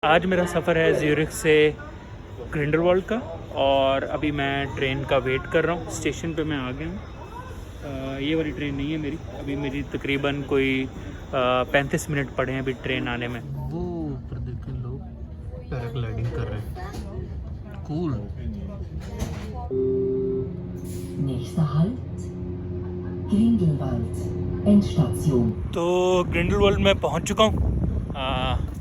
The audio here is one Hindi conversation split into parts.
आज मेरा सफ़र है ज़्यूरिख से ग्रिंडलवाल्ड का और अभी मैं ट्रेन का वेट कर रहा हूँ। स्टेशन पे मैं आ गया हूँ। ये वाली ट्रेन नहीं है मेरी, अभी मेरी तकरीबन कोई 35 मिनट पड़े हैं अभी ट्रेन आने में। वो ऊपर देखें लोग पैराग्लाइडिंग कर रहे हैं, कूल। तो ग्रिंडलवाल्ड में पहुँच चुका हूँ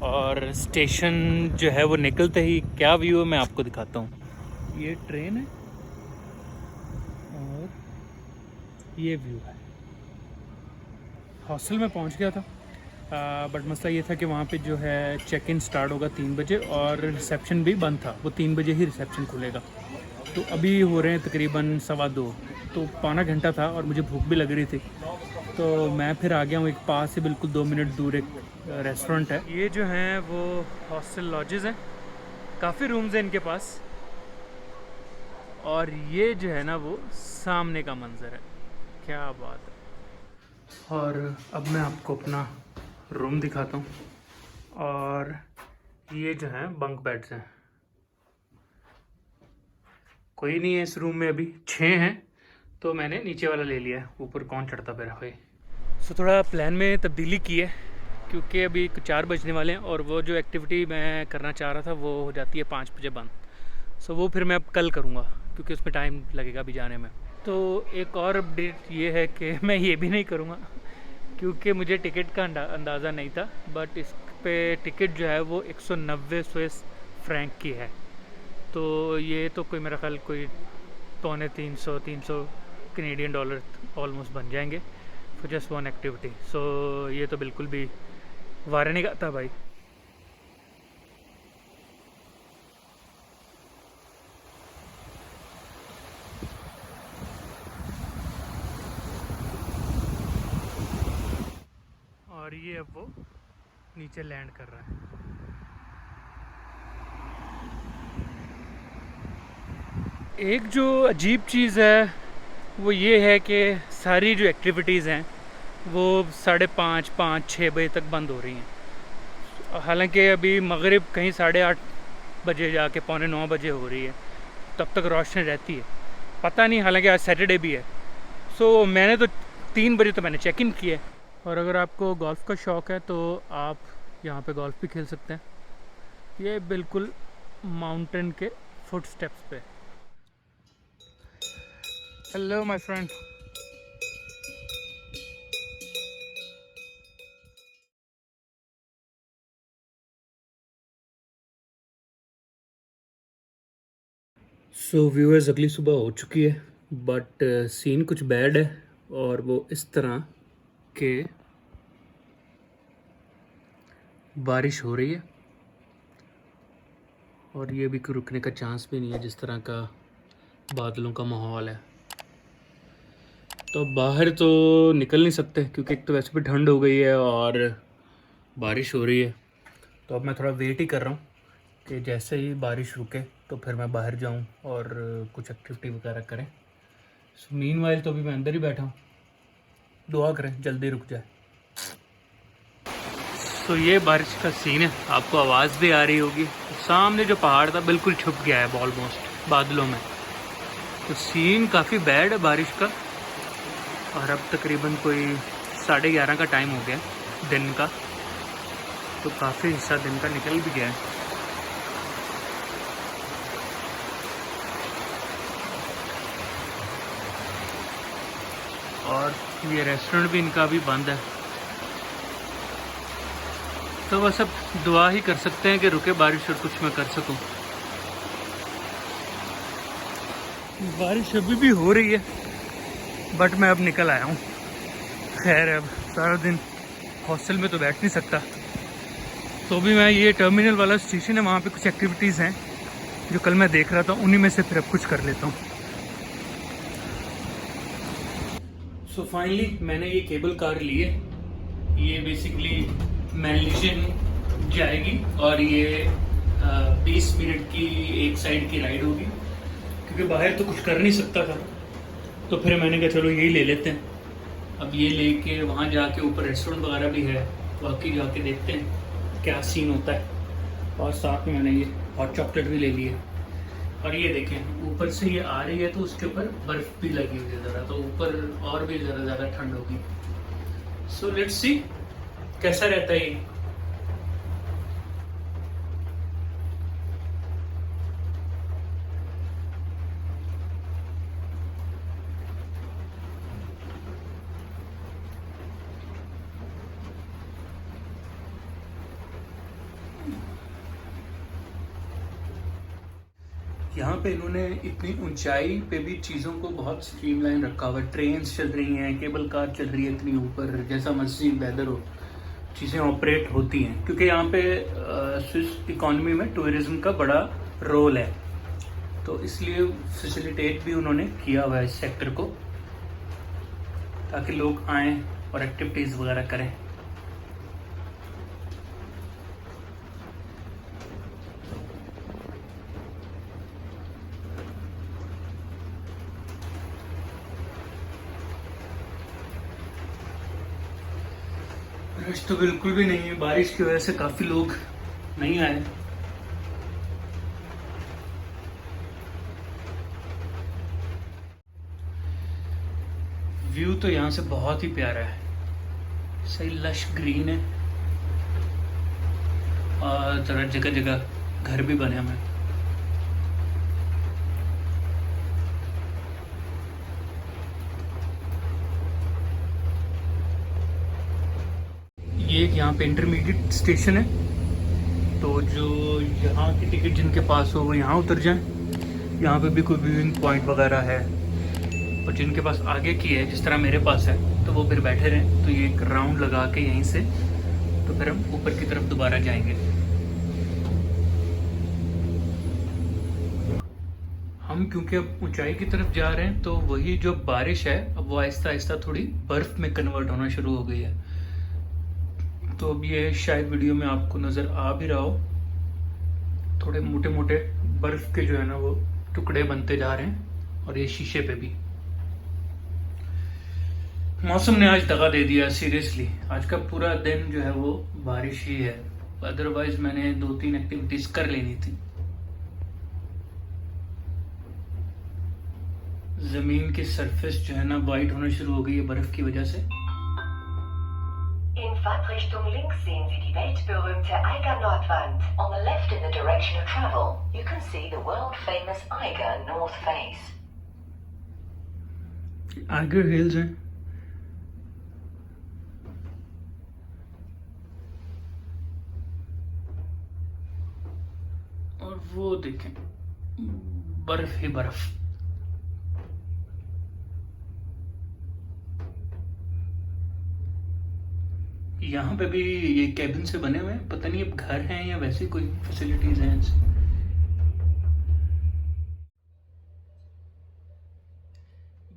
और स्टेशन जो है वो निकलते ही क्या व्यू है मैं आपको दिखाता हूँ। ये ट्रेन है और ये व्यू है। हॉस्टल में पहुँच गया था बट मसला ये था कि वहाँ पे जो है चेक इन स्टार्ट होगा 3 बजे और रिसेप्शन भी बंद था। वो 3 बजे ही रिसेप्शन खुलेगा। तो अभी हो रहे हैं तकरीबन 1:15, तो पौना घंटा था और मुझे भूख भी लग रही थी। तो मैं फिर आ गया हूँ। एक पास से बिल्कुल 2 मिनट दूर एक रेस्टोरेंट है। ये जो हैं वो हॉस्टल लॉजेस हैं, काफ़ी रूम्स हैं इनके पास। और ये जो है ना वो सामने का मंज़र है, क्या बात है। और अब मैं आपको अपना रूम दिखाता हूँ। और ये जो है बंक बेड्स हैं, कोई नहीं है इस रूम में, अभी 6 हैं तो मैंने नीचे वाला ले लिया है, ऊपर कौन चढ़ता फिर भाई। सो थोड़ा प्लान में तब्दीली की है क्योंकि अभी 4 बजने वाले हैं और वो जो एक्टिविटी मैं करना चाह रहा था वो हो जाती है 5 बजे बंद। सो वो फिर मैं अब कल करूँगा क्योंकि उसमें टाइम लगेगा अभी जाने में। तो एक और अपडेट ये है कि मैं ये भी नहीं करूँगा क्योंकि मुझे टिकट का अंदाज़ा नहीं था, बट इस पे टिकट जो है वो 190 स्विस फ्रैंक की है। तो ये तो कोई मेरा ख्याल कोई पौने 300 कैनेडियन डॉलर ऑलमोस्ट बन जाएंगे फॉर जस्ट वन एक्टिविटी। सो ये तो बिल्कुल भी वारे नहीं था भाई। और ये अब वो नीचे लैंड कर रहा है। एक जो अजीब चीज़ है वो ये है कि सारी जो एक्टिविटीज़ हैं वो 5:30, 6 बजे तक बंद हो रही हैं। हालांकि अभी मगरिब कहीं 8:30 बजे जाके 8:45 बजे हो रही है, तब तक रोशनी रहती है। पता नहीं, हालांकि आज सैटरडे भी है। सो मैंने तो 3 बजे तो मैंने चेक इन किया है। और अगर आपको गोल्फ़ का शौक़ है तो आप यहाँ पे गोल्फ़ भी खेल सकते हैं। ये बिल्कुल माउंटेन के फुट स्टेप्स पे। Hello my friend. So viewers, अगली सुबह हो चुकी है बट सीन कुछ बैड है और वो इस तरह के बारिश हो रही है और ये भी कोई रुकने का चांस भी नहीं है, जिस तरह का बादलों का माहौल है। तो बाहर तो निकल नहीं सकते क्योंकि एक तो वैसे भी ठंड हो गई है और बारिश हो रही है। तो अब मैं थोड़ा वेट ही कर रहा हूँ कि जैसे ही बारिश रुके तो फिर मैं बाहर जाऊँ और कुछ एक्टिविटी वगैरह करें। सो मीनवाइल तो अभी मैं अंदर ही बैठा हूँ, दुआ करें जल्दी रुक जाए। तो ये बारिश का सीन है, आपको आवाज़ भी आ रही होगी। सामने जो पहाड़ था बिल्कुल छुप गया है ऑलमोस्ट बादलों में। तो सीन काफ़ी बैड है बारिश का। और अब तकरीबन कोई 11:30 का टाइम हो गया दिन का, तो काफ़ी हिस्सा दिन का निकल भी गया है। और ये रेस्टोरेंट भी इनका अभी बंद है। तो बस अब दुआ ही कर सकते हैं कि रुके बारिश और कुछ मैं कर सकूं। बारिश अभी भी हो रही है बट मैं अब निकल आया हूँ। खैर, अब सारा दिन हॉस्टल में तो बैठ नहीं सकता, तो भी मैं ये टर्मिनल वाला स्टेशन है, वहाँ पे कुछ एक्टिविटीज़ हैं जो कल मैं देख रहा था, उन्हीं में से फिर अब कुछ कर लेता हूँ। सो फाइनली मैंने ये केबल कार ली है। ये बेसिकली मैनलिजन जाएगी और ये 20 मिनट की एक साइड की राइड होगी क्योंकि बाहर तो कुछ कर नहीं सकता था। तो फिर मैंने कहा चलो यही ले लेते हैं। अब ये लेके वहाँ जाके ऊपर रेस्टोरेंट वगैरह भी है, बाकी जाके देखते हैं क्या सीन होता है। और साथ में मैंने ये हॉट चॉकलेट भी ले ली है। और ये देखें ऊपर से ये आ रही है तो उसके ऊपर बर्फ़ भी लगी हुई है ज़रा, तो ऊपर और भी ज़्यादा ठंड होगी। सो लेट्स सी कैसा रहता है ये। यहाँ पे इन्होंने इतनी ऊंचाई पे भी चीज़ों को बहुत स्ट्रीमलाइन रखा हुआ है। ट्रेन्स चल रही हैं, केबल कार चल रही है इतनी ऊपर, जैसा मर्जी वेदर हो चीज़ें ऑपरेट होती हैं, क्योंकि यहाँ पे स्विस इकॉनमी में टूरिज्म का बड़ा रोल है, तो इसलिए फैसिलिटेट भी उन्होंने किया हुआ है इस सेक्टर को, ताकि लोग आएँ और एक्टिविटीज़ वगैरह करें। रश तो बिल्कुल भी नहीं है, बारिश की वजह से काफ़ी लोग नहीं आए। व्यू तो यहाँ से बहुत ही प्यारा है, सही लश ग्रीन है और जरा जगह जगह घर भी बने हुए हैं। ये यहाँ पे इंटरमीडिएट स्टेशन है, तो जो यहाँ की टिकट जिनके पास हो वो यहाँ उतर जाएं। यहाँ पे भी कोई व्यूइंग पॉइंट वगैरह है, और जिनके पास आगे की है जिस तरह मेरे पास है तो वो फिर बैठे रहें। तो ये एक राउंड लगा के यहीं से तो फिर हम ऊपर की तरफ दोबारा जाएंगे। हम क्योंकि अब ऊंचाई की तरफ जा रहे हैं तो वही जो बारिश है अब वो आहिस्ता आहिस्ता थोड़ी बर्फ़ में कन्वर्ट होना शुरू हो गई है। तो अब ये शायद वीडियो में आपको नज़र आ भी रहा हो, थोड़े मोटे मोटे बर्फ़ के जो है ना वो टुकड़े बनते जा रहे हैं, और ये शीशे पे भी। मौसम ने आज दगा दे दिया सीरियसली, आज का पूरा दिन जो है वो बारिश ही है। अदरवाइज मैंने 2-3 एक्टिविटीज कर लेनी थी। जमीन की सरफेस जो है ना वाइट होना शुरू हो गई है बर्फ की वजह से। In Fahrtrichtung links sehen Sie die weltberühmte Eiger Nordwand. On the left in the direction of travel, you can see the world-famous Eiger North Face. Iger hills हैं। और वो देखें बर्फ ही बर्फ। यहाँ पे भी ये कैबिन से बने हुए हैं, पता नहीं अब घर हैं या वैसे कोई फैसिलिटीज हैं।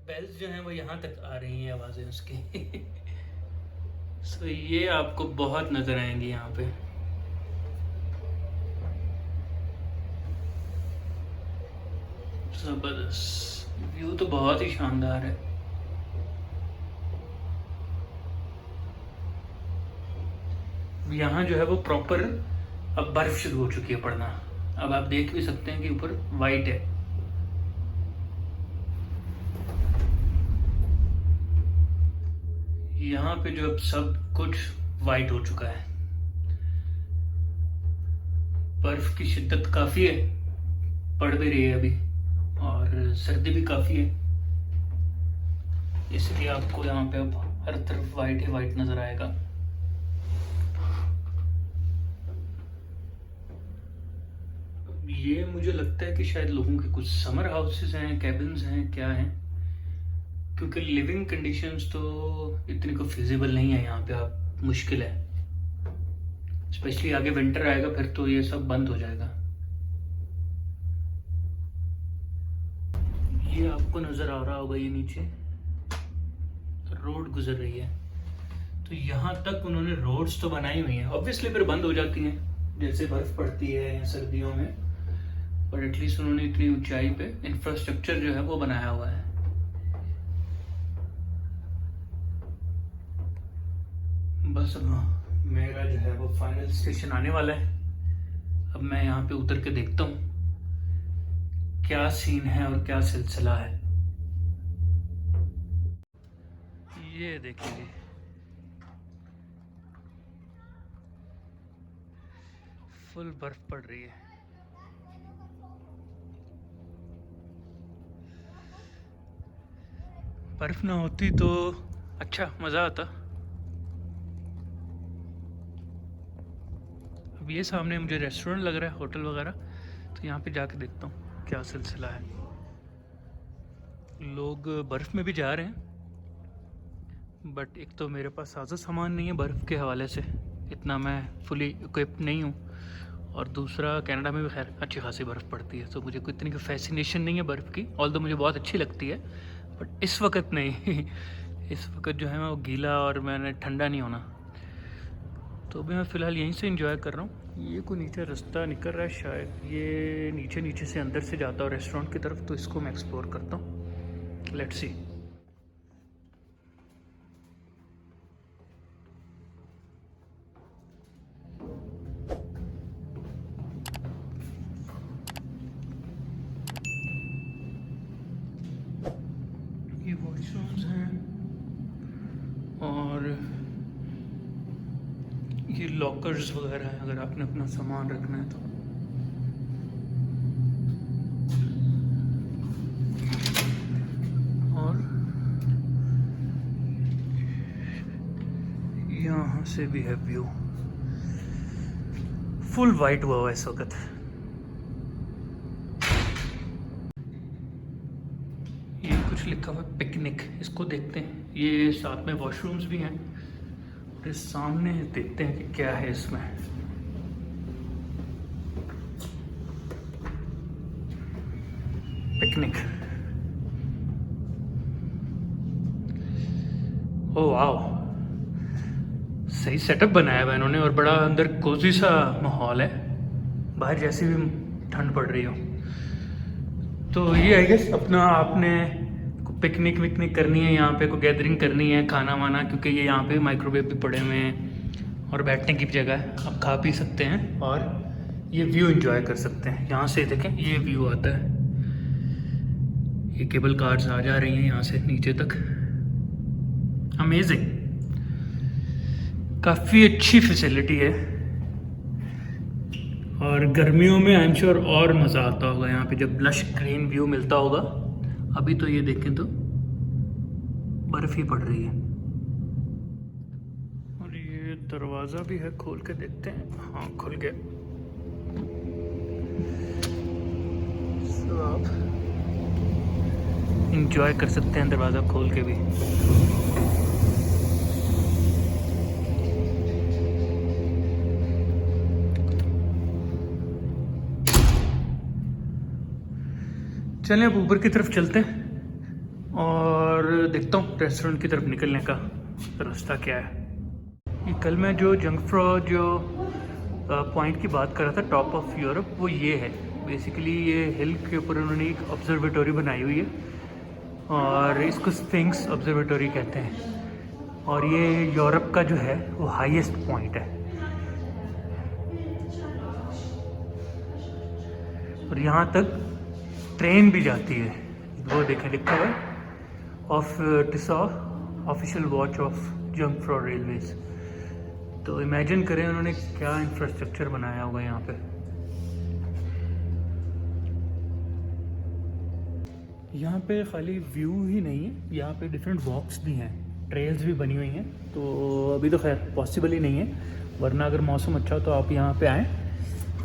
बेल्स जो हैं वो यहाँ तक आ रही हैं आवाज़ें उसकी। सो ये आपको बहुत नज़र आएंगी यहाँ पे। ज़बरदस्त व्यू तो बहुत ही शानदार है। यहाँ जो है वो प्रॉपर अब बर्फ शुरू हो चुकी है पड़ना। अब आप देख भी सकते हैं कि ऊपर वाइट है। यहाँ पे जो अब सब कुछ वाइट हो चुका है। बर्फ की शिद्दत काफी है, पड़ भी रही है अभी, और सर्दी भी काफी है, इसलिए आपको यहाँ पे अब हर तरफ वाइट ही वाइट नजर आएगा। ये मुझे लगता है कि शायद लोगों के कुछ समर हाउसेस हैं, कैबिन्स हैं, क्या हैं, क्योंकि लिविंग कंडीशंस तो इतनी को फिजिबल नहीं है यहाँ पे। आप मुश्किल है, स्पेशली आगे विंटर आएगा फिर तो ये सब बंद हो जाएगा। ये आपको नजर आ रहा होगा, ये नीचे रोड गुजर रही है, तो यहाँ तक उन्होंने रोड्स तो बनाई हुई हैं, ऑब्वियसली फिर बंद हो जाती हैं जैसे बर्फ पड़ती है या सर्दियों में, और एटलीस्ट उन्होंने इतनी ऊंचाई पे इंफ्रास्ट्रक्चर जो है वो बनाया हुआ है। बस अब मेरा जो है वो फाइनल स्टेशन आने वाला है। अब मैं यहाँ पे उतर के देखता हूँ क्या सीन है और क्या सिलसिला है। ये देखिए फुल बर्फ पड़ रही है। बर्फ ना होती तो अच्छा मज़ा आता। अब ये सामने मुझे रेस्टोरेंट लग रहा है, होटल वगैरह, तो यहाँ पे जाके देखता हूँ क्या सिलसिला है। लोग बर्फ़ में भी जा रहे हैं, बट एक तो मेरे पास साजो सामान नहीं है बर्फ़ के हवाले से, इतना मैं फुली इक्विप नहीं हूँ, और दूसरा कनाडा में भी खैर अच्छी खासी बर्फ़ पड़ती है, तो मुझे कोई इतनी फैसिनेशन नहीं है बर्फ़ की, ऑल्दो मुझे बहुत अच्छी लगती है, बट इस वक्त नहीं। इस वक्त जो है मैं वो गीला और मैंने ठंडा नहीं होना, तो अभी मैं फ़िलहाल यहीं से एंजॉय कर रहा हूँ। ये कोई नीचे रास्ता निकल रहा है, शायद ये नीचे नीचे से अंदर से जाता है रेस्टोरेंट की तरफ, तो इसको मैं एक्सप्लोर करता हूँ। Let's see. ये वॉशरूम्स हैं और ये लॉकर्स वगैरह हैं अगर आपने अपना सामान रखना है तो। और यहाँ से भी है व्यू, फुल वाइट हुआ है इस वक्त। ये कुछ लिखा हुआ है पिकनिक, इसको देखते हैं। ये साथ में वॉशरूम्स भी हैं, और इस सामने देखते हैं कि क्या है इसमें। पिकनिक, ओह वाओ, सही सेटअप बनाया हुआ इन्होंने, और बड़ा अंदर कोजी सा माहौल है, बाहर जैसी भी ठंड पड़ रही हो। तो ये आई गेस अपना आपने पिकनिक विकनिक करनी है, यहाँ पे कोई गैदरिंग करनी है, खाना वाना, क्योंकि ये यहाँ पे माइक्रोवेव भी पड़े हुए हैं और बैठने की भी जगह है, आप खा पी सकते हैं और ये व्यू एंजॉय कर सकते हैं। यहाँ से देखें ये व्यू आता है, ये केबल कार्स आ जा रही हैं यहाँ से नीचे तक। अमेजिंग, काफ़ी अच्छी फैसिलिटी है, और गर्मियों में आई एम श्योर और मज़ा आता होगा यहाँ पे जब लश ग्रीन व्यू मिलता होगा। अभी तो ये देखें तो बर्फ़ ही पड़ रही है। और ये दरवाज़ा भी है, खोल के देखते हैं। हाँ खुल गया। तो आप इंजॉय कर सकते हैं दरवाज़ा खोल के भी। चलें अब ऊपर की तरफ चलते हैं और देखता हूँ रेस्टोरेंट की तरफ निकलने का रास्ता क्या है। ये कल मैं जो जंगफ्रॉ जो पॉइंट की बात कर रहा था, टॉप ऑफ यूरोप, वो ये है। बेसिकली ये हिल के ऊपर उन्होंने एक ऑब्जर्वेटरी बनाई हुई है, और इसको स्फिंक्स ऑब्जर्वेटरी कहते हैं, और ये यूरोप का जो है वो हाईएस्ट पॉइंट है। और यहाँ तक ट्रेन भी जाती है, वो देखें लिखा हुआ है of Tissot official watch of Jungfrau railways. तो इमेजिन करें उन्होंने क्या इंफ्रास्ट्रक्चर बनाया होगा यहाँ पे। यहाँ पे खाली व्यू ही नहीं है, यहाँ पे डिफरेंट वॉक्स भी हैं, ट्रेल्स भी बनी हुई हैं। तो अभी तो खैर पॉसिबल ही नहीं है, वरना अगर मौसम अच्छा हो तो आप यहाँ पे आएँ,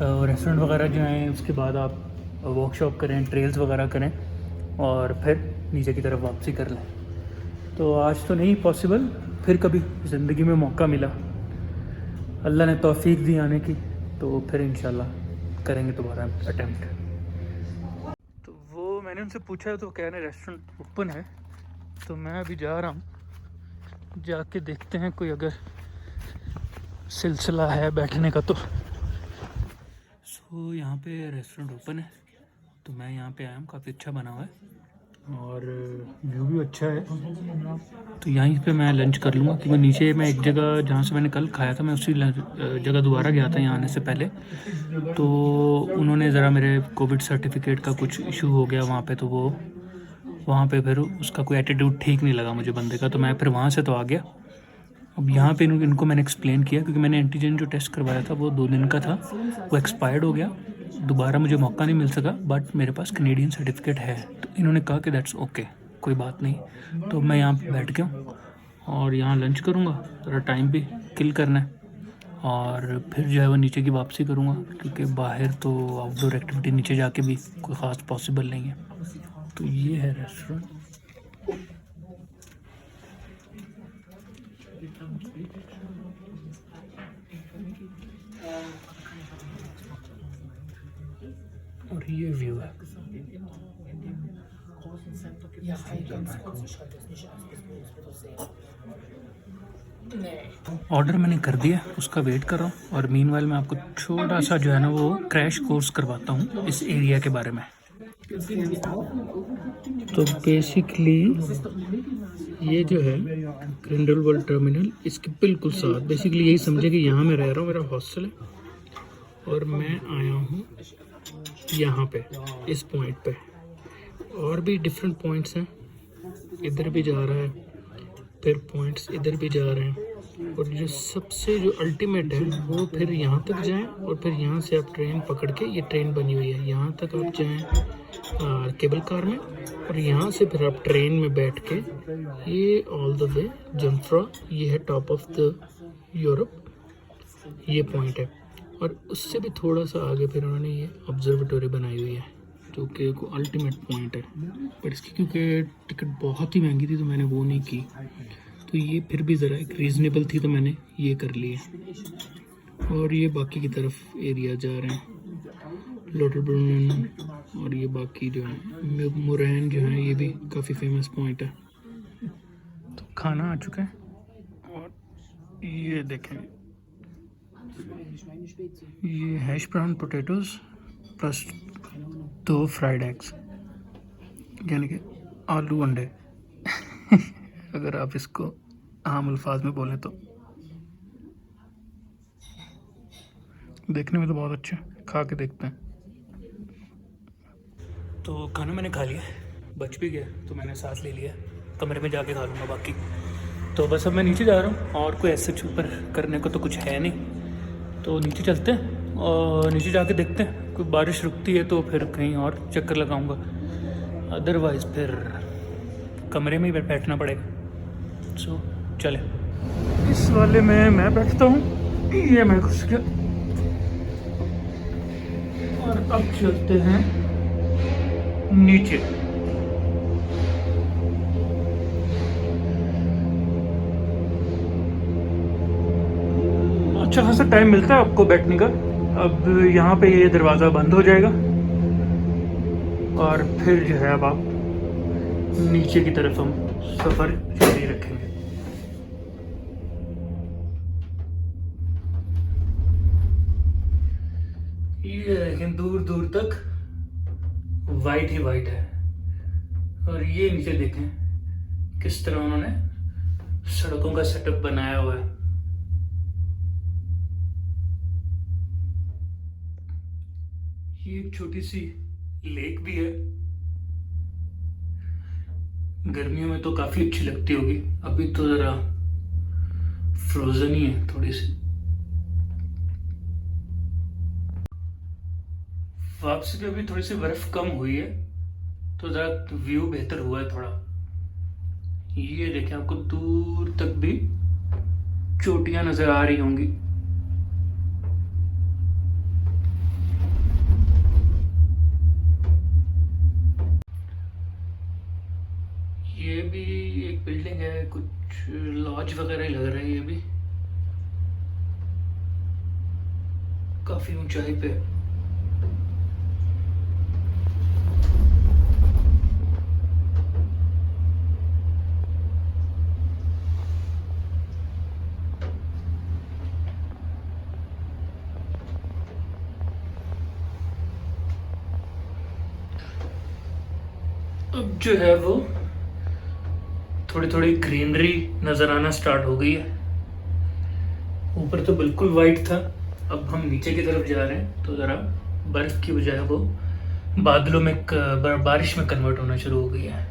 रेस्टोरेंट वगैरह जो हैं उसके बाद आप वर्कशॉप करें, ट्रेल्स वगैरह करें, और फिर नीचे की तरफ वापसी कर लें। तो आज तो नहीं पॉसिबल, फिर कभी ज़िंदगी में मौका मिला, अल्लाह ने तौफीक दी आने की, तो फिर इंशाल्लाह करेंगे दोबारा अटेम्प्ट। तो वो मैंने उनसे पूछा तो कह रहे रेस्टोरेंट ओपन है, तो मैं अभी जा रहा हूँ, जाके देखते हैं कोई अगर सिलसिला है बैठने का तो। सो यहाँ पे रेस्टोरेंट ओपन है, तो मैं यहाँ पे आया हूँ, काफ़ी अच्छा बना हुआ है, और व्यू भी अच्छा है। तो यहीं पे मैं लंच कर लूँगा क्योंकि नीचे मैं एक जगह जहाँ से मैंने कल खाया था मैं उसी जगह दोबारा गया था यहाँ आने से पहले। तो उन्होंने ज़रा मेरे कोविड सर्टिफिकेट का कुछ इशू हो गया वहाँ पे, तो वो वहाँ पे फिर उसका कोई एटीट्यूड ठीक नहीं लगा मुझे बंदे का, तो मैं फिर वहाँ से तो आ गया। अब यहाँ पे इनको मैंने एक्सप्लेन किया क्योंकि मैंने एंटीजन जो टेस्ट करवाया था वो 2 दिन का था, वो एक्सपायर्ड हो गया, दोबारा मुझे मौका नहीं मिल सका, बट मेरे पास कैनेडियन सर्टिफिकेट है। तो इन्होंने कहा कि दैट्स ओके, कोई बात नहीं। तो मैं यहाँ पे बैठ गया हूँ और यहाँ लंच करूँगा, थोड़ा टाइम भी किल करना है, और फिर जो है वो नीचे की वापसी करूँगा क्योंकि बाहर तो आउटडोर एक्टिविटी नीचे जाके भी कोई ख़ास पॉसिबल नहीं है। तो ये है रेस्टोरेंट। और ये व्यू है। ऑर्डर मैंने कर दिया, उसका वेट कर रहा हूँ, और मीनवाइल मैं आपको छोटा सा जो है ना वो क्रैश कोर्स करवाता हूँ इस एरिया के बारे में। तो बेसिकली ये जो है ग्रिंडलवाल्ड टर्मिनल, इसके बिल्कुल साथ, बेसिकली यही समझे कि यहाँ मैं रह रहा हूँ, मेरा हॉस्टल है और मैं आया हूँ यहाँ पे इस पॉइंट पे। और भी डिफरेंट पॉइंट्स हैं, इधर भी जा रहा है, फिर पॉइंट्स इधर भी जा रहे हैं, और जो सबसे जो अल्टीमेट है वो फिर यहाँ तक जाएं, और फिर यहाँ से आप ट्रेन पकड़ के, ये ट्रेन बनी हुई है, यहाँ तक आप जाएं केबल कार में, और यहाँ से फिर आप ट्रेन में बैठ के ये ऑल द वे जम्फ्रा, ये है टॉप ऑफ द यूरोप, ये पॉइंट है। और उससे भी थोड़ा सा आगे फिर उन्होंने ये ऑब्जर्वेटरी बनाई हुई है जो कि एक अल्टीमेट पॉइंट है, पर इसकी क्योंकि टिकट बहुत ही महंगी थी तो मैंने वो नहीं की। तो ये फिर भी ज़रा एक रीज़नेबल थी तो मैंने ये कर लिया। और ये बाकी की तरफ एरिया जा रहे हैं, लोटरब्रुन, और ये बाकी जो है मोरैन जो है, ये भी काफ़ी फेमस पॉइंट है। तो खाना आ चुका है, और ये देखें, ये hash brown potatoes plus 2 fried eggs, यानी कि आलू अंडे अगर आप इसको आम अल्फाज में बोलें तो। देखने में तो बहुत अच्छा, खा के देखते हैं। तो खाना मैंने खा लिया, बच भी गया तो मैंने साथ ले लिया, कमरे में जाके खा लूँगा बाकी। तो बस अब मैं नीचे जा रहा हूँ, और कोई ऐसे ऊपर करने को तो कुछ है नहीं, तो नीचे चलते हैं और नीचे जाके देखते हैं, कोई बारिश रुकती है तो फिर कहीं और चक्कर लगाऊंगा, अदरवाइज़ फिर कमरे में ही बैठना पड़ेगा। सो चले, इस वाले में मैं बैठता हूँ, ये मैं घुस गया, और अब चलते हैं नीचे। अच्छा खासा टाइम मिलता है आपको बैठने का। अब यहाँ पे ये दरवाज़ा बंद हो जाएगा और फिर जो है अब आप नीचे की तरफ हम सफ़र जारी रखेंगे। ये लेकिन दूर दूर तक वाइट ही वाइट है, और ये नीचे देखें किस तरह उन्होंने सड़कों का सेटअप बनाया हुआ है। ये एक छोटी सी लेक भी है, गर्मियों में तो काफी अच्छी लगती होगी, अभी तो जरा फ्रोजन ही है थोड़ी सी। वापसी पे अभी थोड़ी सी बर्फ कम हुई है तो जरा व्यू बेहतर हुआ है थोड़ा। ये देखें, आपको दूर तक भी चोटियां नजर आ रही होंगी। ये भी एक बिल्डिंग है, कुछ लॉज वगैरह ही लग रहा है, ये भी काफी ऊंचाई पे। अब जो है वो थोड़ी थोड़ी ग्रीनरी नज़र आना स्टार्ट हो गई है। ऊपर तो बिल्कुल वाइट था, अब हम नीचे की तरफ जा रहे हैं तो ज़रा बर्फ़ की बजाय वो बादलों में बारिश में कन्वर्ट होना शुरू हो गई है।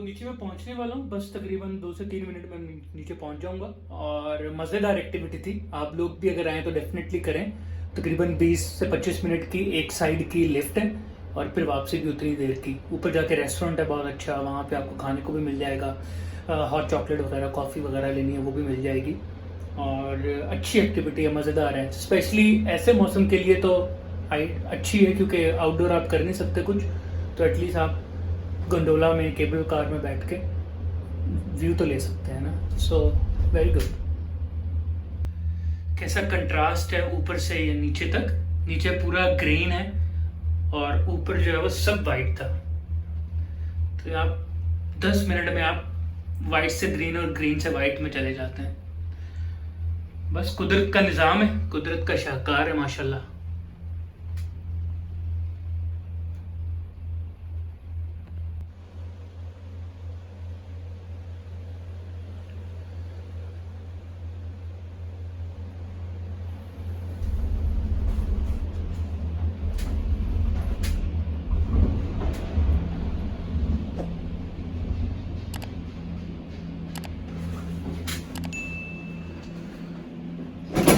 नीचे मैं पहुंचने वाला हूँ, बस तकरीबन 2 से 3 मिनट में नीचे पहुंच जाऊंगा। और मज़ेदार एक्टिविटी थी, आप लोग भी अगर आएँ तो डेफिनेटली करें। तकरीबन 20 से 25 मिनट की एक साइड की लिफ्ट है और फिर वापसी भी उतनी देर की। ऊपर जाके रेस्टोरेंट है बहुत अच्छा, वहाँ पे आपको खाने को भी मिल जाएगा, हॉट चॉकलेट वगैरह, कॉफ़ी वगैरह लेनी है वो भी मिल जाएगी। और अच्छी एक्टिविटी है, मज़ेदार है, स्पेशली ऐसे मौसम के लिए तो अच्छी है क्योंकि आउटडोर आप कर नहीं सकते कुछ, तो एटलीस्ट आप गंडोला में, केबल कार में बैठ के व्यू तो ले सकते हैं ना। So very good. कैसा कंट्रास्ट है ऊपर से ये नीचे तक। नीचे पूरा ग्रीन है और ऊपर जो है वो सब वाइट था। तो आप 10 मिनट में आप वाइट से ग्रीन और ग्रीन से वाइट में चले जाते हैं। बस कुदरत का निज़ाम है, कुदरत का शाहकार है माशाल्लाह।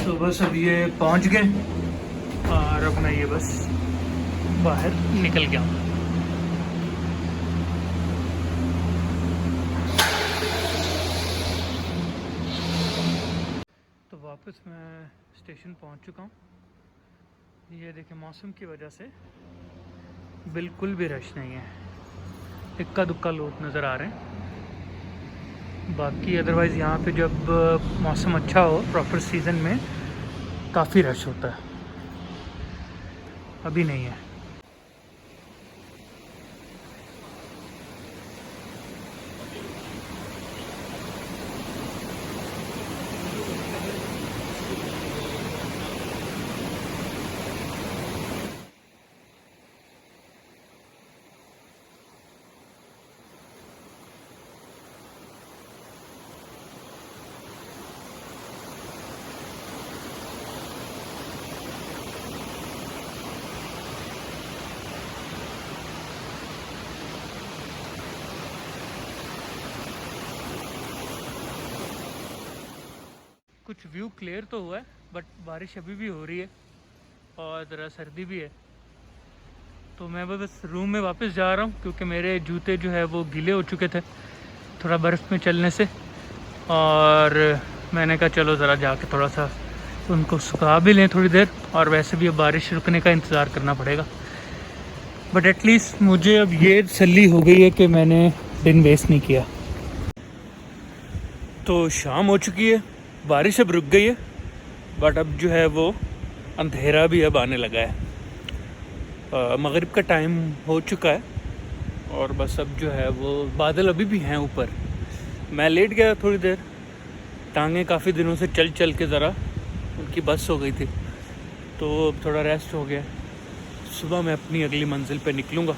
तो बस अब ये पहुंच गए और अब मैं ये बस बाहर निकल गया हूँ। तो वापस मैं स्टेशन पहुंच चुका हूँ। ये देखें, मौसम की वजह से बिल्कुल भी रश नहीं है, इक्का दुक्का लोग नज़र आ रहे हैं। बाकी अदरवाइज़ यहाँ पे जब मौसम अच्छा हो प्रॉपर सीज़न में काफ़ी रश होता है, अभी नहीं है। कुछ व्यू क्लियर तो हुआ है बट बारिश अभी भी हो रही है और ज़रा सर्दी भी है। तो मैं बस रूम में वापस जा रहा हूँ क्योंकि मेरे जूते जो है वो गीले हो चुके थे थोड़ा बर्फ़ में चलने से, और मैंने कहा चलो ज़रा जाके थोड़ा सा उनको सुखा भी लें थोड़ी देर। और वैसे भी अब बारिश रुकने का इंतज़ार करना पड़ेगा, बट एटलीस्ट मुझे अब ये तसल्ली हो गई है कि मैंने दिन वेस्ट नहीं किया। तो शाम हो चुकी है, बारिश अब रुक गई है, बट अब जो है वो अंधेरा भी अब आने लगा है। मगरिब का टाइम हो चुका है और बस अब जो है वो बादल अभी भी हैं ऊपर। मैं लेट गया थोड़ी देर, टांगें काफ़ी दिनों से चल चल के ज़रा उनकी बस हो गई थी, तो अब थोड़ा रेस्ट हो गया। सुबह मैं अपनी अगली मंजिल पे निकलूँगा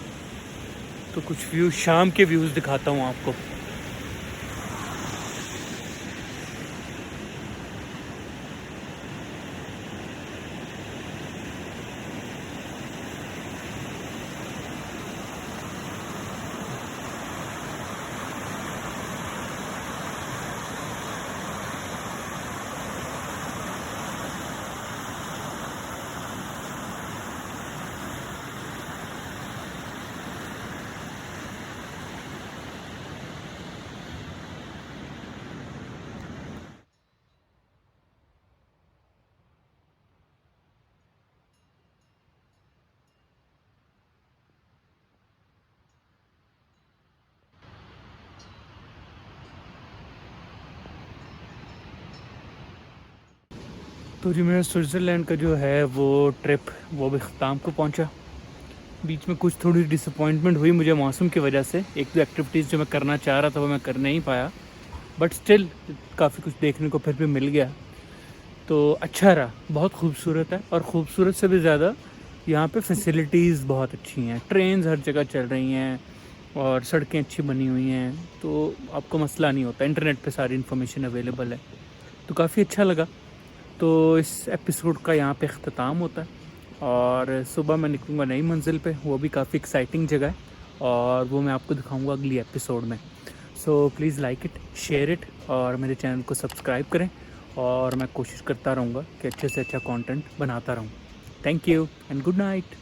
तो कुछ व्यू, शाम के व्यूज़ दिखाता हूँ आपको। तो जी मेरा स्विट्ज़रलैंड का जो है वो ट्रिप वो भी ख़त्म को पहुंचा। बीच में कुछ थोड़ी डिसअपॉइंटमेंट हुई मुझे मौसम की वजह से। एक दो एक्टिविटीज़ जो मैं करना चाह रहा था वो मैं कर नहीं पाया, बट स्टिल काफ़ी कुछ देखने को फिर भी मिल गया। तो अच्छा रहा, बहुत खूबसूरत है। और ख़ूबसूरत से भी ज़्यादा यहाँ पे फैसिलिटीज़ बहुत अच्छी हैं। ट्रेन्स हर जगह चल रही हैं और सड़कें अच्छी बनी हुई हैं, तो आपको मसला नहीं होता। इंटरनेट पे सारी इन्फॉर्मेशन अवेलेबल है, तो काफ़ी अच्छा लगा। तो इस एपिसोड का यहाँ पे अख्ताम होता है और सुबह मैं निकलूँगा नई मंजिल पे। वो भी काफ़ी एक्साइटिंग जगह है और वो मैं आपको दिखाऊँगा अगली एपिसोड में। So please like it, share it और मेरे चैनल को सब्सक्राइब करें। और मैं कोशिश करता रहूँगा कि अच्छे से अच्छा कंटेंट बनाता रहूँ। Thank you and good night.